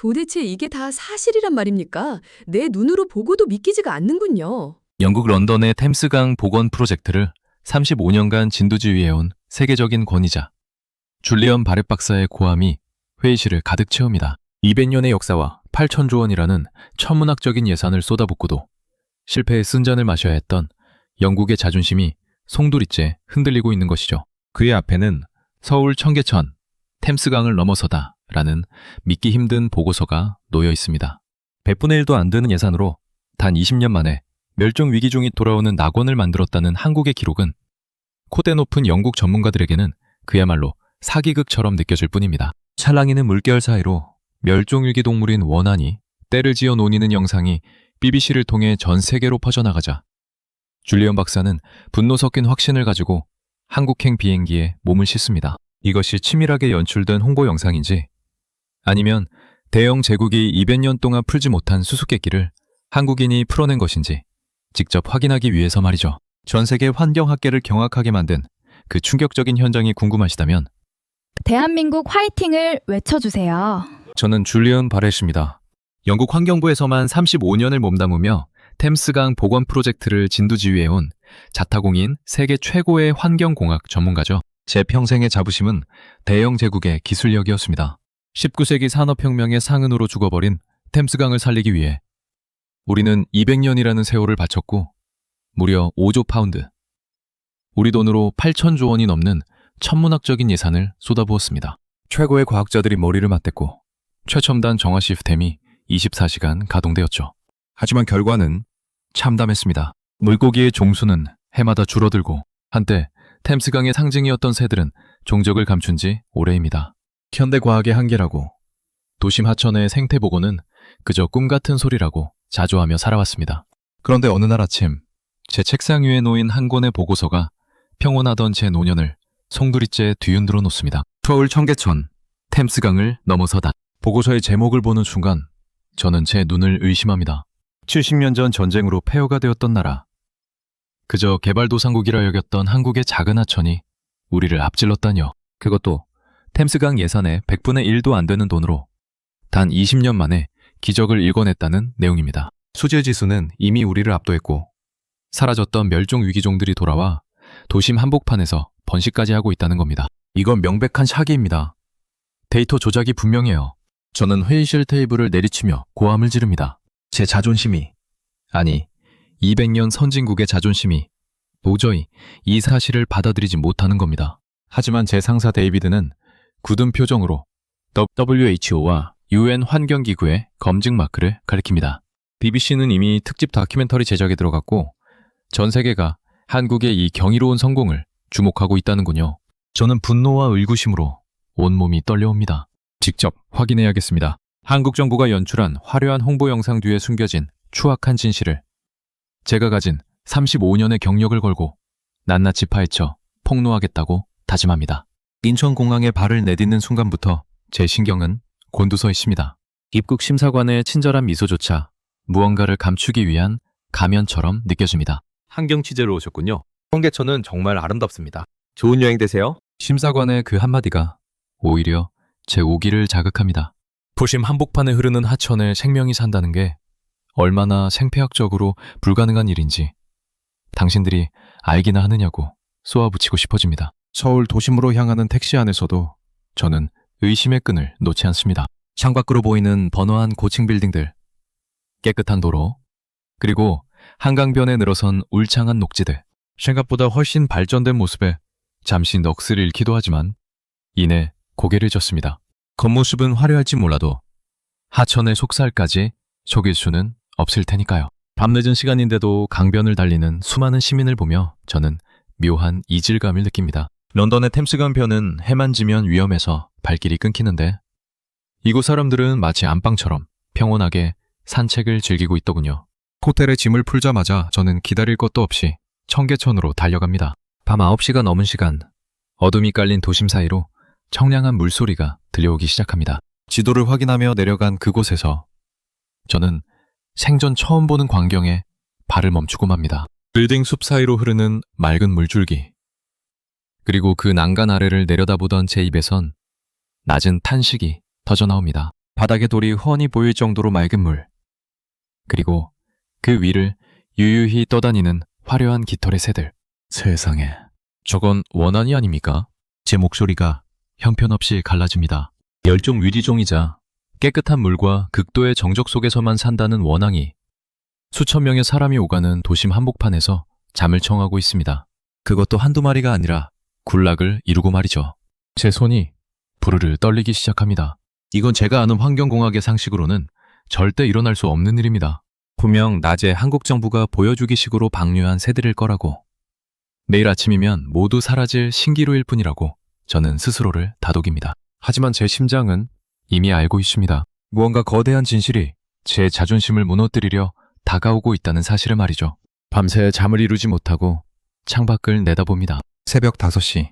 도대체 이게 다 사실이란 말입니까? 내 눈으로 보고도 믿기지가 않는군요. 영국 런던의 템스강 복원 프로젝트를 35년간 진두지휘해온 세계적인 권위자 줄리언 바렛 박사의 고함이 회의실을 가득 채웁니다. 200년의 역사와 8천조 원이라는 천문학적인 예산을 쏟아붓고도 실패의 쓴잔을 마셔야 했던 영국의 자존심이 송두리째 흔들리고 있는 것이죠. 그의 앞에는 서울 청계천, 템스강을 넘어서다 라는 믿기 힘든 보고서가 놓여 있습니다. 100분의 1도 안 되는 예산으로 단 20년 만에 멸종 위기 중이 돌아오는 낙원을 만들었다는 한국의 기록은 콧대 높은 영국 전문가들에게는 그야말로 사기극처럼 느껴질 뿐입니다. 찰랑이는 물결 사이로 멸종위기 동물인 원안이 떼를 지어 노니는 영상이 BBC를 통해 전 세계로 퍼져나가자 줄리언 박사는 분노 섞인 확신을 가지고 한국행 비행기에 몸을 싣습니다. 이것이 치밀하게 연출된 홍보 영상인지 아니면 대영 제국이 200년 동안 풀지 못한 수수께끼를 한국인이 풀어낸 것인지 직접 확인하기 위해서 말이죠. 전 세계 환경학계를 경악하게 만든 그 충격적인 현장이 궁금하시다면 대한민국 화이팅을 외쳐주세요. 저는 줄리언 바렛입니다. 영국 환경부에서만 35년을 몸담으며 템스강 복원 프로젝트를 진두지휘해온 자타공인 세계 최고의 환경공학 전문가죠. 제 평생의 자부심은 대영 제국의 기술력이었습니다. 19세기 산업혁명의 상흔으로 죽어버린 템스강을 살리기 위해 우리는 200년이라는 세월을 바쳤고 무려 5조 파운드, 우리 돈으로 8천조 원이 넘는 천문학적인 예산을 쏟아부었습니다. 최고의 과학자들이 머리를 맞댔고 최첨단 정화 시스템이 24시간 가동되었죠. 하지만 결과는 참담했습니다. 물고기의 종수는 해마다 줄어들고 한때 템스강의 상징이었던 새들은 종적을 감춘 지 오래입니다. 현대 과학의 한계라고 도심 하천의 생태 보고는 그저 꿈 같은 소리라고 자조하며 살아왔습니다. 그런데 어느 날 아침 제 책상 위에 놓인 한 권의 보고서가 평온하던 제 노년을 송두리째 뒤흔들어 놓습니다. 서울 청계천, 템스강을 넘어서다. 보고서의 제목을 보는 순간 저는 제 눈을 의심합니다. 70년 전 전쟁으로 폐허가 되었던 나라. 그저 개발도상국이라 여겼던 한국의 작은 하천이 우리를 앞질렀다뇨. 그것도 템스강 예산의 100분의 1도 안 되는 돈으로 단 20년 만에 기적을 일궈냈다는 내용입니다. 수질지수는 이미 우리를 압도했고 사라졌던 멸종위기종들이 돌아와 도심 한복판에서 번식까지 하고 있다는 겁니다. 이건 명백한 사기입니다. 데이터 조작이 분명해요. 저는 회의실 테이블을 내리치며 고함을 지릅니다. 제 자존심이, 아니 200년 선진국의 자존심이 도저히 이 사실을 받아들이지 못하는 겁니다. 하지만 제 상사 데이비드는 굳은 표정으로 WHO와 UN 환경기구의 검증 마크를 가리킵니다. BBC는 이미 특집 다큐멘터리 제작에 들어갔고 전 세계가 한국의 이 경이로운 성공을 주목하고 있다는군요. 저는 분노와 의구심으로 온몸이 떨려옵니다. 직접 확인해야겠습니다. 한국 정부가 연출한 화려한 홍보 영상 뒤에 숨겨진 추악한 진실을 제가 가진 35년의 경력을 걸고 낱낱이 파헤쳐 폭로하겠다고 다짐합니다. 인천공항에 발을 내딛는 순간부터 제 신경은 곤두서 있습니다. 입국 심사관의 친절한 미소조차 무언가를 감추기 위한 가면처럼 느껴집니다. 환경 취재로 오셨군요. 청계천은 정말 아름답습니다. 좋은 여행 되세요. 심사관의 그 한마디가 오히려 제 오기를 자극합니다. 도심 한복판에 흐르는 하천에 생명이 산다는 게 얼마나 생태학적으로 불가능한 일인지 당신들이 알기나 하느냐고 쏘아붙이고 싶어집니다. 서울 도심으로 향하는 택시 안에서도 저는 의심의 끈을 놓지 않습니다. 창밖으로 보이는 번화한 고층 빌딩들, 깨끗한 도로, 그리고 한강변에 늘어선 울창한 녹지들, 생각보다 훨씬 발전된 모습에 잠시 넋을 잃기도 하지만 이내 고개를 젓습니다. 겉모습은 화려할지 몰라도 하천의 속살까지 속일 수는 없을 테니까요. 밤늦은 시간인데도 강변을 달리는 수많은 시민을 보며 저는 묘한 이질감을 느낍니다. 런던의 템스강 변은 해만 지면 위험해서 발길이 끊기는데 이곳 사람들은 마치 안방처럼 평온하게 산책을 즐기고 있더군요. 호텔에 짐을 풀자마자 저는 기다릴 것도 없이 청계천으로 달려갑니다. 밤 9시가 넘은 시간, 어둠이 깔린 도심 사이로 청량한 물소리가 들려오기 시작합니다. 지도를 확인하며 내려간 그곳에서 저는 생전 처음 보는 광경에 발을 멈추고 맙니다. 빌딩 숲 사이로 흐르는 맑은 물줄기, 그리고 그 난간 아래를 내려다보던 제 입에선 낮은 탄식이 터져나옵니다. 바닥에 돌이 훤히 보일 정도로 맑은 물. 그리고 그 위를 유유히 떠다니는 화려한 깃털의 새들. 세상에, 저건 원한이 아닙니까? 제 목소리가 형편없이 갈라집니다. 멸종 위기종이자 깨끗한 물과 극도의 정적 속에서만 산다는 원앙이 수천 명의 사람이 오가는 도심 한복판에서 잠을 청하고 있습니다. 그것도 한두 마리가 아니라 군락을 이루고 말이죠. 제 손이 부르르 떨리기 시작합니다. 이건 제가 아는 환경공학의 상식으로는 절대 일어날 수 없는 일입니다. 분명 낮에 한국 정부가 보여주기식으로 방류한 새들일 거라고. 내일 아침이면 모두 사라질 신기루일 뿐이라고 저는 스스로를 다독입니다. 하지만 제 심장은 이미 알고 있습니다. 무언가 거대한 진실이 제 자존심을 무너뜨리려 다가오고 있다는 사실을 말이죠. 밤새 잠을 이루지 못하고 창밖을 내다봅니다. 새벽 5시.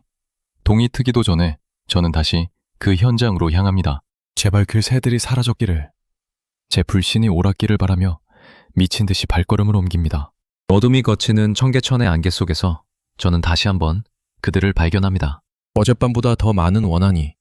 동이 트기도 전에 저는 다시 그 현장으로 향합니다. 제발 그 새들이 사라졌기를. 제 불신이 옳았기를 바라며 미친 듯이 발걸음을 옮깁니다. 어둠이 걷히는 청계천의 안개 속에서 저는 다시 한번 그들을 발견합니다. 어젯밤보다 더 많은 원한이,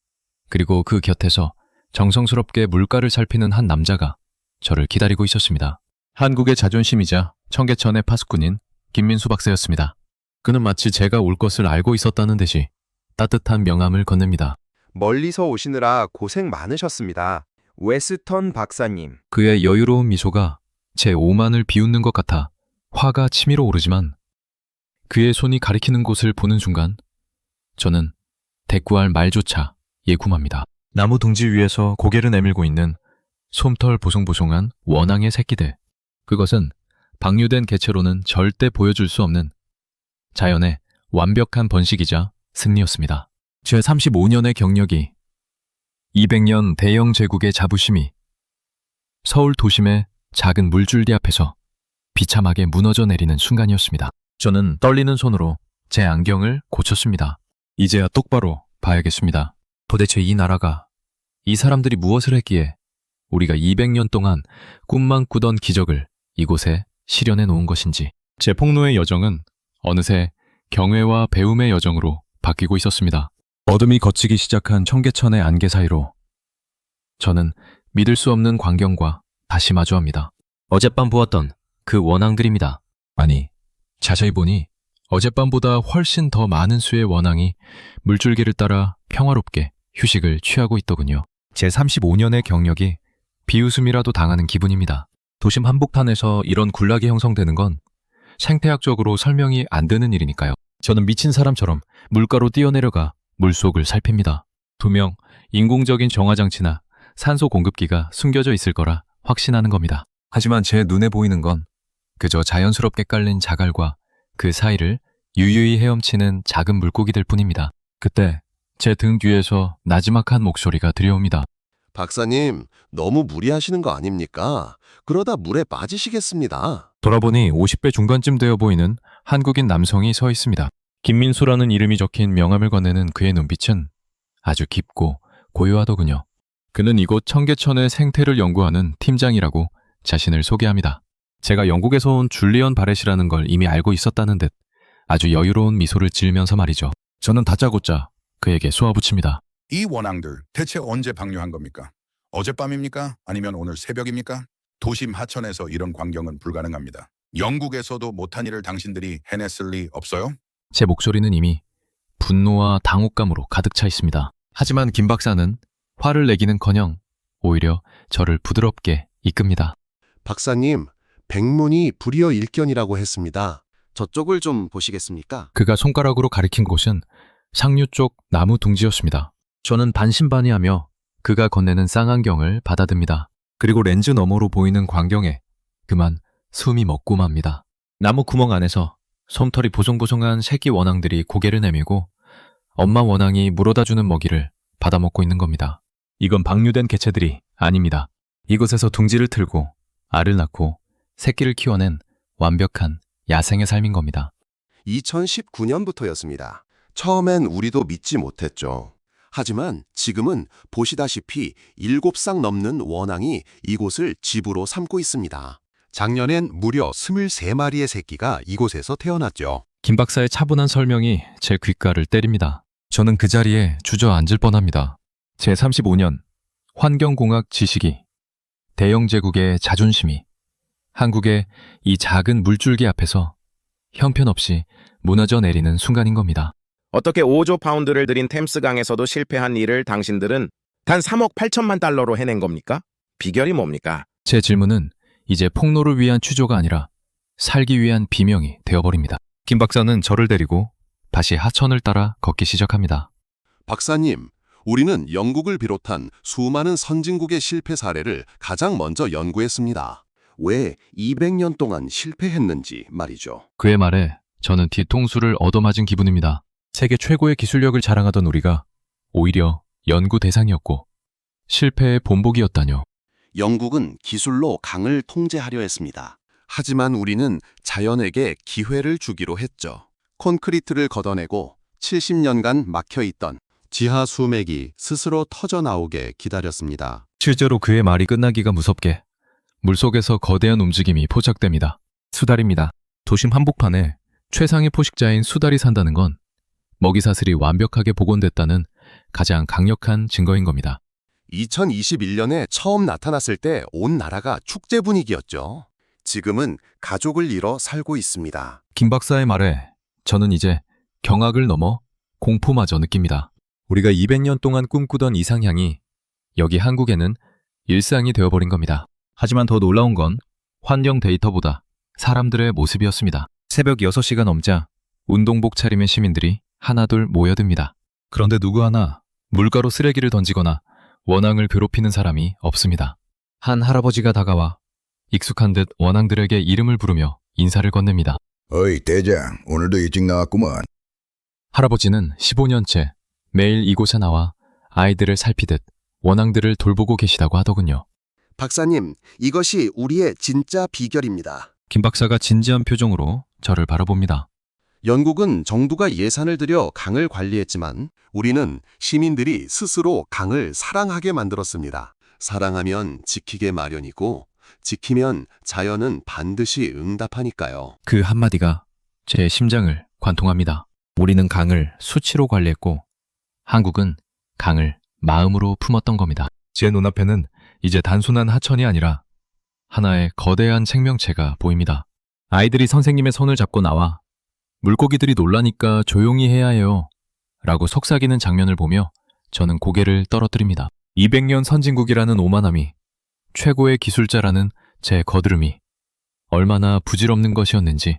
그리고 그 곁에서 정성스럽게 물가를 살피는 한 남자가 저를 기다리고 있었습니다. 한국의 자존심이자 청계천의 파수꾼인 김민수 박사였습니다. 그는 마치 제가 올 것을 알고 있었다는 듯이 따뜻한 명함을 건넵니다. 멀리서 오시느라 고생 많으셨습니다. 웨스턴 박사님. 그의 여유로운 미소가 제 오만을 비웃는 것 같아 화가 치밀어 오르지만 그의 손이 가리키는 곳을 보는 순간 저는 대꾸할 말조차 예금합니다. 나무 둥지 위에서 고개를 내밀고 있는 솜털 보송보송한 원앙의 새끼들. 그것은 방류된 개체로는 절대 보여줄 수 없는 자연의 완벽한 번식이자 승리였습니다. 제 35년의 경력이, 200년 대영 제국의 자부심이 서울 도심의 작은 물줄기 앞에서 비참하게 무너져 내리는 순간이었습니다. 저는 떨리는 손으로 제 안경을 고쳤습니다. 이제야 똑바로 봐야겠습니다. 도대체 이 나라가, 이 사람들이 무엇을 했기에 우리가 200년 동안 꿈만 꾸던 기적을 이곳에 실현해 놓은 것인지. 제 폭로의 여정은 어느새 경외와 배움의 여정으로 바뀌고 있었습니다. 어둠이 걷히기 시작한 청계천의 안개 사이로 저는 믿을 수 없는 광경과 다시 마주합니다. 어젯밤 보았던 그 원앙들입니다. 아니, 자세히 보니 어젯밤보다 훨씬 더 많은 수의 원앙이 물줄기를 따라 평화롭게 휴식을 취하고 있더군요. 제 35년의 경력이 비웃음이라도 당하는 기분입니다. 도심 한복판에서 이런 군락이 형성되는 건 생태학적으로 설명이 안 되는 일이니까요. 저는 미친 사람처럼 물가로 뛰어내려가 물속을 살핍니다. 분명 인공적인 정화장치나 산소 공급기가 숨겨져 있을 거라 확신하는 겁니다. 하지만 제 눈에 보이는 건 그저 자연스럽게 깔린 자갈과 그 사이를 유유히 헤엄치는 작은 물고기들 뿐입니다. 그때 제 등 뒤에서 나지막한 목소리가 들려옵니다. 박사님, 너무 무리하시는 거 아닙니까? 그러다 물에 빠지시겠습니다. 돌아보니 50대 중반쯤 되어 보이는 한국인 남성이 서 있습니다. 김민수라는 이름이 적힌 명함을 건네는 그의 눈빛은 아주 깊고 고요하더군요. 그는 이곳 청계천의 생태를 연구하는 팀장이라고 자신을 소개합니다. 제가 영국에서 온 줄리언 바렛이라는 걸 이미 알고 있었다는 듯 아주 여유로운 미소를 지으면서 말이죠. 저는 다짜고짜 그에게 쏘아붙입니다. 이 원앙들 대체 언제 방류한 겁니까? 어젯밤입니까? 아니면 오늘 새벽입니까? 도심 하천에서 이런 광경은 불가능합니다. 영국에서도 못한 일을 당신들이 해냈을 리 없어요? 제 목소리는 이미 분노와 당혹감으로 가득 차 있습니다. 하지만 김 박사는 화를 내기는커녕 오히려 저를 부드럽게 이끕니다. 박사님, 백문이 불여일견이라고 했습니다. 저쪽을 좀 보시겠습니까? 그가 손가락으로 가리킨 곳은 상류 쪽 나무 둥지였습니다. 저는 반신반의하며 그가 건네는 쌍안경을 받아듭니다. 그리고 렌즈 너머로 보이는 광경에 그만 숨이 멎고 맙니다. 나무 구멍 안에서 솜털이 보송보송한 새끼 원앙들이 고개를 내밀고 엄마 원앙이 물어다주는 먹이를 받아먹고 있는 겁니다. 이건 방류된 개체들이 아닙니다. 이곳에서 둥지를 틀고 알을 낳고 새끼를 키워낸 완벽한 야생의 삶인 겁니다. 2019년부터였습니다. 처음엔 우리도 믿지 못했죠. 하지만 지금은 보시다시피 7쌍 넘는 원앙이 이곳을 집으로 삼고 있습니다. 작년엔 무려 23마리의 새끼가 이곳에서 태어났죠. 김 박사의 차분한 설명이 제 귓가를 때립니다. 저는 그 자리에 주저앉을 뻔합니다. 제 35년 환경공학 지식이, 대영 제국의 자존심이 한국의 이 작은 물줄기 앞에서 형편없이 무너져 내리는 순간인 겁니다. 어떻게 5조 파운드를 들인 템스강에서도 실패한 일을 당신들은 단 3억 8천만 달러로 해낸 겁니까? 비결이 뭡니까? 제 질문은 이제 폭로를 위한 추조가 아니라 살기 위한 비명이 되어버립니다. 김 박사는 저를 데리고 다시 하천을 따라 걷기 시작합니다. 박사님, 우리는 영국을 비롯한 수많은 선진국의 실패 사례를 가장 먼저 연구했습니다. 왜 200년 동안 실패했는지 말이죠. 그의 말에 저는 뒤통수를 얻어맞은 기분입니다. 세계 최고의 기술력을 자랑하던 우리가 오히려 연구 대상이었고 실패의 본보기였다뇨. 영국은 기술로 강을 통제하려 했습니다. 하지만 우리는 자연에게 기회를 주기로 했죠. 콘크리트를 걷어내고 70년간 막혀있던 지하 수맥이 스스로 터져나오게 기다렸습니다. 실제로 그의 말이 끝나기가 무섭게 물속에서 거대한 움직임이 포착됩니다. 수달입니다. 도심 한복판에 최상의 포식자인 수달이 산다는 건 먹이사슬이 완벽하게 복원됐다는 가장 강력한 증거인 겁니다. 2021년에 처음 나타났을 때 온 나라가 축제 분위기였죠. 지금은 가족을 잃어 살고 있습니다. 김 박사의 말에 저는 이제 경악을 넘어 공포마저 느낍니다. 우리가 200년 동안 꿈꾸던 이상향이 여기 한국에는 일상이 되어버린 겁니다. 하지만 더 놀라운 건 환경 데이터보다 사람들의 모습이었습니다. 새벽 6시가 넘자 운동복 차림의 시민들이 하나둘 모여듭니다. 그런데 누구 하나 물가로 쓰레기를 던지거나 원앙을 괴롭히는 사람이 없습니다. 한 할아버지가 다가와 익숙한 듯 원앙들에게 이름을 부르며 인사를 건넵니다. 어이 대장, 오늘도 일찍 나왔구먼. 할아버지는 15년째 매일 이곳에 나와 아이들을 살피듯 원앙들을 돌보고 계시다고 하더군요. 박사님, 이것이 우리의 진짜 비결입니다. 김 박사가 진지한 표정으로 저를 바라봅니다. 영국은 정부가 예산을 들여 강을 관리했지만 우리는 시민들이 스스로 강을 사랑하게 만들었습니다. 사랑하면 지키게 마련이고 지키면 자연은 반드시 응답하니까요. 그 한마디가 제 심장을 관통합니다. 우리는 강을 수치로 관리했고 한국은 강을 마음으로 품었던 겁니다. 제 눈앞에는 이제 단순한 하천이 아니라 하나의 거대한 생명체가 보입니다. 아이들이 선생님의 손을 잡고 나와 물고기들이 놀라니까 조용히 해야 해요 라고 속삭이는 장면을 보며 저는 고개를 떨어뜨립니다. 200년 선진국이라는 오만함이, 최고의 기술자라는 제 거드름이 얼마나 부질없는 것이었는지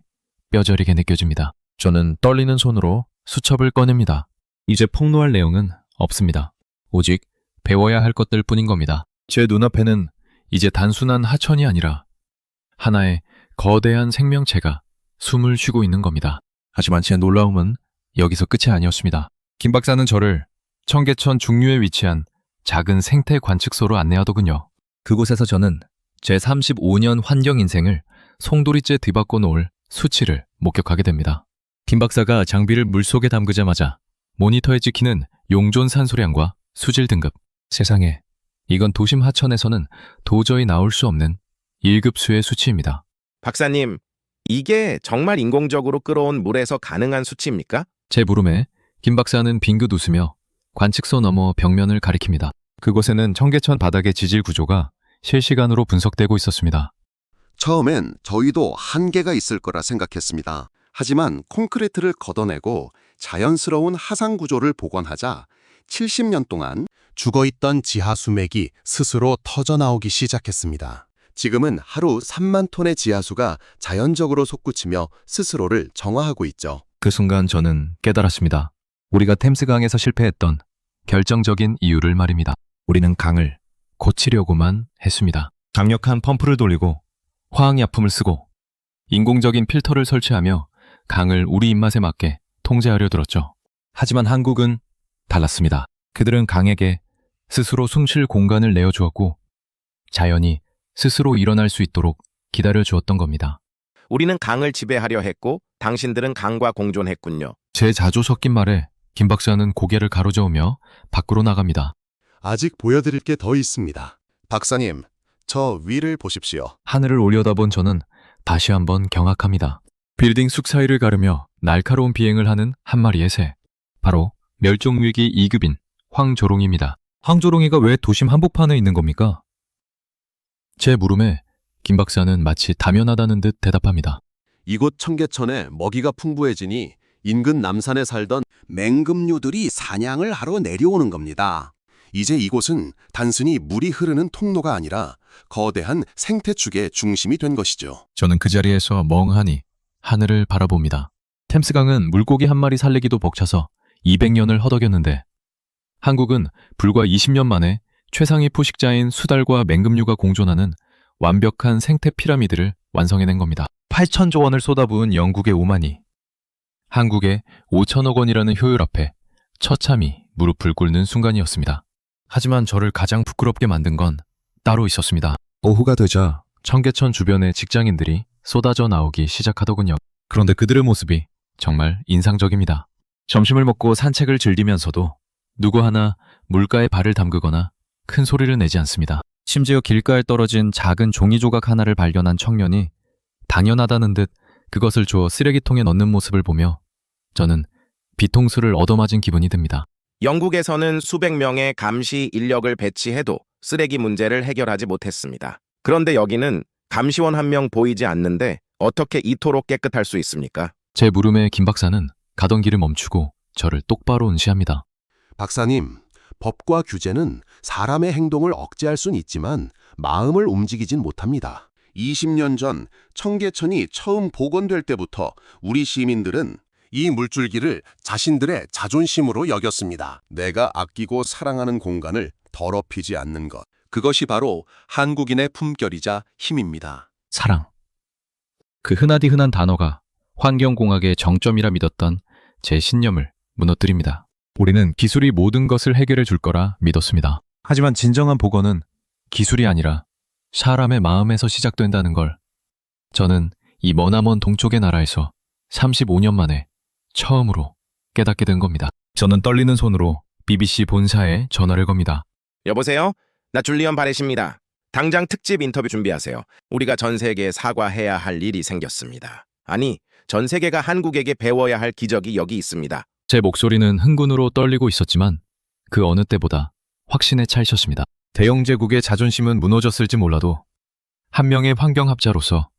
뼈저리게 느껴집니다. 저는 떨리는 손으로 수첩을 꺼냅니다. 이제 폭로할 내용은 없습니다. 오직 배워야 할 것들 뿐인 겁니다. 제 눈앞에는 이제 단순한 하천이 아니라 하나의 거대한 생명체가 숨을 쉬고 있는 겁니다. 하지만 제 놀라움은 여기서 끝이 아니었습니다. 김 박사는 저를 청계천 중류에 위치한 작은 생태 관측소로 안내하더군요. 그곳에서 저는 제 35년 환경 인생을 송두리째 뒤바꿔 놓을 수치를 목격하게 됩니다. 김 박사가 장비를 물속에 담그자마자 모니터에 찍히는 용존 산소량과 수질 등급. 세상에, 이건 도심 하천에서는 도저히 나올 수 없는 1급수의 수치입니다. 박사님, 이게 정말 인공적으로 끌어온 물에서 가능한 수치입니까? 제 물음에 김 박사는 빙긋 웃으며 관측소 너머 벽면을 가리킵니다. 그곳에는 청계천 바닥의 지질 구조가 실시간으로 분석되고 있었습니다. 처음엔 저희도 한계가 있을 거라 생각했습니다. 하지만 콘크리트를 걷어내고 자연스러운 하상 구조를 복원하자 70년 동안 죽어있던 지하 수맥이 스스로 터져나오기 시작했습니다. 지금은 하루 3만 톤의 지하수가 자연적으로 솟구치며 스스로를 정화하고 있죠. 그 순간 저는 깨달았습니다. 우리가 템스강에서 실패했던 결정적인 이유를 말입니다. 우리는 강을 고치려고만 했습니다. 강력한 펌프를 돌리고 화학약품을 쓰고 인공적인 필터를 설치하며 강을 우리 입맛에 맞게 통제하려 들었죠. 하지만 한국은 달랐습니다. 그들은 강에게 스스로 숨쉴 공간을 내어주었고 자연이 스스로 일어날 수 있도록 기다려 주었던 겁니다. 우리는 강을 지배하려 했고 당신들은 강과 공존했군요. 제 자조 섞인 말에 김 박사는 고개를 가로저으며 밖으로 나갑니다. 아직 보여드릴 게 더 있습니다. 박사님, 저 위를 보십시오. 하늘을 올려다본 저는 다시 한번 경악합니다. 빌딩 숲 사이를 가르며 날카로운 비행을 하는 한 마리의 새. 바로 멸종위기 2급인 황조롱입니다. 항조롱이가 왜 도심 한복판에 있는 겁니까? 제 물음에 김 박사는 마치 당연하다는 듯 대답합니다. 이곳 청계천에 먹이가 풍부해지니 인근 남산에 살던 맹금류들이 사냥을 하러 내려오는 겁니다. 이제 이곳은 단순히 물이 흐르는 통로가 아니라 거대한 생태축의 중심이 된 것이죠. 저는 그 자리에서 멍하니 하늘을 바라봅니다. 템스강은 물고기 한 마리 살리기도 벅차서 200년을 허덕였는데 한국은 불과 20년 만에 최상위 포식자인 수달과 맹금류가 공존하는 완벽한 생태 피라미드를 완성해낸 겁니다. 8천조 원을 쏟아부은 영국의 오만이, 한국의 5천억 원이라는 효율 앞에 처참히 무릎을 꿇는 순간이었습니다. 하지만 저를 가장 부끄럽게 만든 건 따로 있었습니다. 오후가 되자 청계천 주변의 직장인들이 쏟아져 나오기 시작하더군요. 그런데 그들의 모습이 정말 인상적입니다. 점심을 먹고 산책을 즐기면서도 누구 하나 물가에 발을 담그거나 큰 소리를 내지 않습니다. 심지어 길가에 떨어진 작은 종이 조각 하나를 발견한 청년이 당연하다는 듯 그것을 주워 쓰레기통에 넣는 모습을 보며 저는 뒤통수를 얻어맞은 기분이 듭니다. 영국에서는 수백 명의 감시 인력을 배치해도 쓰레기 문제를 해결하지 못했습니다. 그런데 여기는 감시원 한 명 보이지 않는데 어떻게 이토록 깨끗할 수 있습니까? 제 물음에 김 박사는 가던 길을 멈추고 저를 똑바로 응시합니다. 박사님, 법과 규제는 사람의 행동을 억제할 수는 있지만 마음을 움직이진 못합니다. 20년 전 청계천이 처음 복원될 때부터 우리 시민들은 이 물줄기를 자신들의 자존심으로 여겼습니다. 내가 아끼고 사랑하는 공간을 더럽히지 않는 것. 그것이 바로 한국인의 품격이자 힘입니다. 사랑. 그 흔하디 흔한 단어가 환경공학의 정점이라 믿었던 제 신념을 무너뜨립니다. 우리는 기술이 모든 것을 해결해 줄 거라 믿었습니다. 하지만 진정한 복원은 기술이 아니라 사람의 마음에서 시작된다는 걸 저는 이 머나먼 동쪽의 나라에서 35년 만에 처음으로 깨닫게 된 겁니다. 저는 떨리는 손으로 BBC 본사에 전화를 겁니다. 여보세요? 나 줄리언 바렛입니다. 당장 특집 인터뷰 준비하세요. 우리가 전 세계에 사과해야 할 일이 생겼습니다. 아니, 전 세계가 한국에게 배워야 할 기적이 여기 있습니다. 제 목소리는 흥분으로 떨리고 있었지만 그 어느 때보다 확신에 차 있었습니다. 대영제국의 자존심은 무너졌을지 몰라도 한 명의 환경학자로서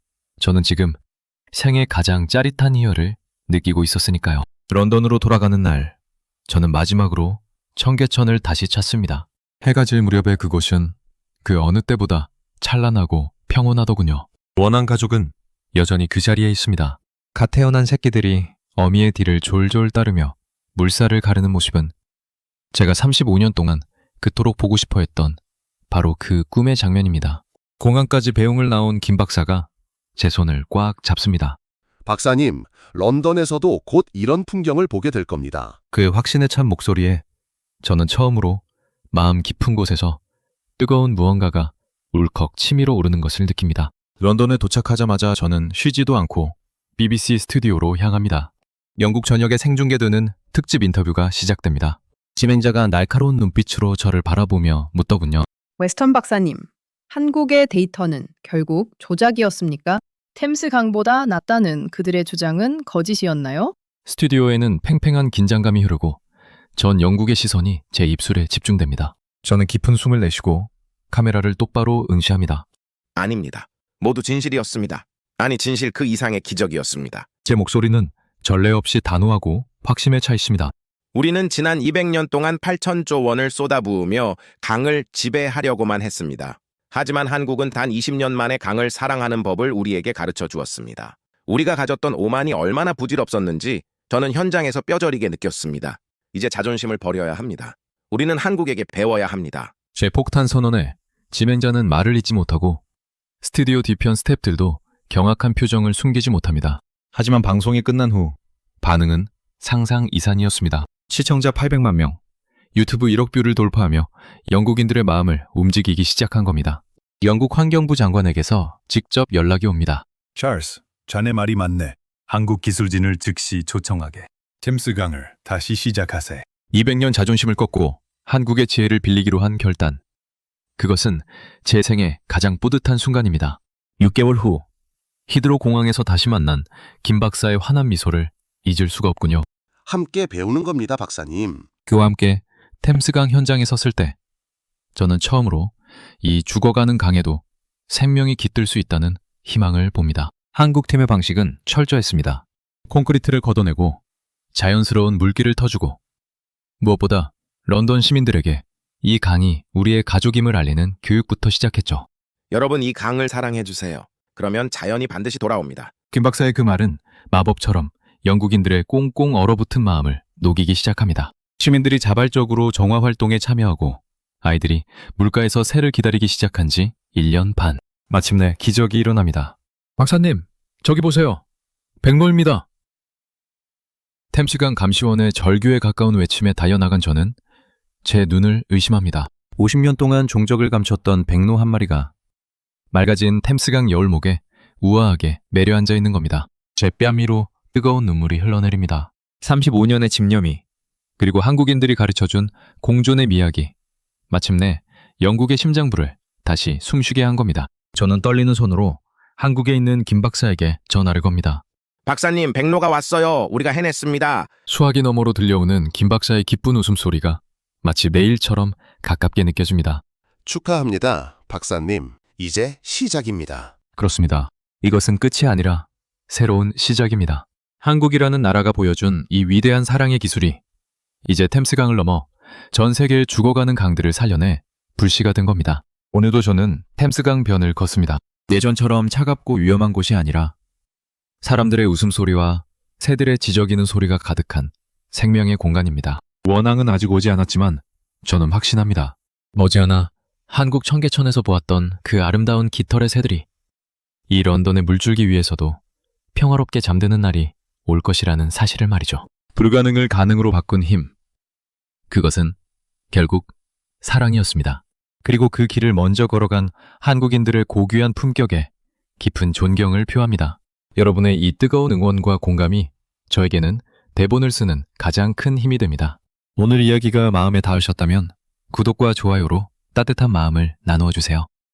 저는 지금 생애 가장 짜릿한 희열을 느끼고 있었으니까요. 런던으로 돌아가는 날, 저는 마지막으로 청계천을 다시 찾습니다. 해가 질 무렵의 그곳은 그 어느 때보다 찬란하고 평온하더군요. 원한 가족은 여전히 그 자리에 있습니다. 갓 태어난 새끼들이 어미의 뒤를 졸졸 따르며 물살을 가르는 모습은 제가 35년 동안 그토록 보고 싶어 했던 바로 그 꿈의 장면입니다. 공항까지 배웅을 나온 김 박사가 제 손을 꽉 잡습니다. 박사님, 런던에서도 곧 이런 풍경을 보게 될 겁니다. 그의 확신에 찬 목소리에 저는 처음으로 마음 깊은 곳에서 뜨거운 무언가가 울컥 치밀어 오르는 것을 느낍니다. 런던에 도착하자마자 저는 쉬지도 않고 BBC 스튜디오로 향합니다. 영국 전역에 생중계되는 특집 인터뷰가 시작됩니다. 진행자가 날카로운 눈빛으로 저를 바라보며 묻더군요. 웨스턴 박사님, 한국의 데이터는 결국 조작이었습니까? 템스 강보다 낫다는 그들의 주장은 거짓이었나요? 스튜디오에는 팽팽한 긴장감이 흐르고 전 영국의 시선이 제 입술에 집중됩니다. 저는 깊은 숨을 내쉬고 카메라를 똑바로 응시합니다. 아닙니다. 모두 진실이었습니다. 아니, 진실 그 이상의 기적이었습니다. 제 목소리는 전례 없이 단호하고 확신에 차 있습니다. 우리는 지난 200년 동안 8천조 원을 쏟아부으며 강을 지배하려고만 했습니다. 하지만 한국은 단 20년 만에 강을 사랑하는 법을 우리에게 가르쳐 주었습니다. 우리가 가졌던 오만이 얼마나 부질없었는지 저는 현장에서 뼈저리게 느꼈습니다. 이제 자존심을 버려야 합니다. 우리는 한국에게 배워야 합니다. 제 폭탄 선언에 진행자는 말을 잇지 못하고 스튜디오 뒤편 스태프들도 경악한 표정을 숨기지 못합니다. 하지만 방송이 끝난 후 반응은 상상 이상이었습니다. 시청자 800만 명, 유튜브 1억 뷰를 돌파하며 영국인들의 마음을 움직이기 시작한 겁니다. 영국 환경부 장관에게서 직접 연락이 옵니다. 찰스, 자네 말이 맞네. 한국 기술진을 즉시 초청하게. 템스강을 다시 시작하세. 200년 자존심을 꺾고 한국의 지혜를 빌리기로 한 결단. 그것은 제 생애 가장 뿌듯한 순간입니다. 6개월 후 히드로 공항에서 다시 만난 김 박사의 환한 미소를 잊을 수가 없군요. 함께 배우는 겁니다, 박사님. 그와 함께 템스강 현장에 섰을 때 저는 처음으로 이 죽어가는 강에도 생명이 깃들 수 있다는 희망을 봅니다. 한국팀의 방식은 철저했습니다. 콘크리트를 걷어내고 자연스러운 물길을 터주고 무엇보다 런던 시민들에게 이 강이 우리의 가족임을 알리는 교육부터 시작했죠. 여러분 이 강을 사랑해주세요. 그러면 자연이 반드시 돌아옵니다. 김 박사의 그 말은 마법처럼 영국인들의 꽁꽁 얼어붙은 마음을 녹이기 시작합니다. 시민들이 자발적으로 정화 활동에 참여하고 아이들이 물가에서 새를 기다리기 시작한 지 1년 반. 마침내 기적이 일어납니다. 박사님, 저기 보세요. 백로입니다. 템스강 감시원의 절규에 가까운 외침에 달려나간 저는 제 눈을 의심합니다. 50년 동안 종적을 감췄던 백로 한 마리가 맑아진 템스강 여울목에 우아하게 매려앉아 있는 겁니다. 제 뺨 위로 뜨거운 눈물이 흘러내립니다. 35년의 집념이 그리고 한국인들이 가르쳐준 공존의 미학이 마침내 영국의 심장부를 다시 숨쉬게 한 겁니다. 저는 떨리는 손으로 한국에 있는 김 박사에게 전화를 겁니다. 박사님, 백로가 왔어요. 우리가 해냈습니다. 수화기 너머로 들려오는 김 박사의 기쁜 웃음소리가 마치 내일처럼 가깝게 느껴집니다. 축하합니다, 박사님. 이제 시작입니다. 그렇습니다. 이것은 끝이 아니라 새로운 시작입니다. 한국이라는 나라가 보여준 이 위대한 사랑의 기술이 이제 템스강을 넘어 전 세계의 죽어가는 강들을 살려내 불씨가 된 겁니다. 오늘도 저는 템스강 변을 걷습니다. 예전처럼 차갑고 위험한 곳이 아니라 사람들의 웃음소리와 새들의 지저귀는 소리가 가득한 생명의 공간입니다. 원앙은 아직 오지 않았지만 저는 확신합니다. 머지않아 한국 청계천에서 보았던 그 아름다운 깃털의 새들이 이 런던의 물줄기 위에서도 평화롭게 잠드는 날이 올 것이라는 사실을 말이죠. 불가능을 가능으로 바꾼 힘. 그것은 결국 사랑이었습니다. 그리고 그 길을 먼저 걸어간 한국인들의 고귀한 품격에 깊은 존경을 표합니다. 여러분의 이 뜨거운 응원과 공감이 저에게는 대본을 쓰는 가장 큰 힘이 됩니다. 오늘 이야기가 마음에 닿으셨다면 구독과 좋아요로 따뜻한 마음을 나누어 주세요.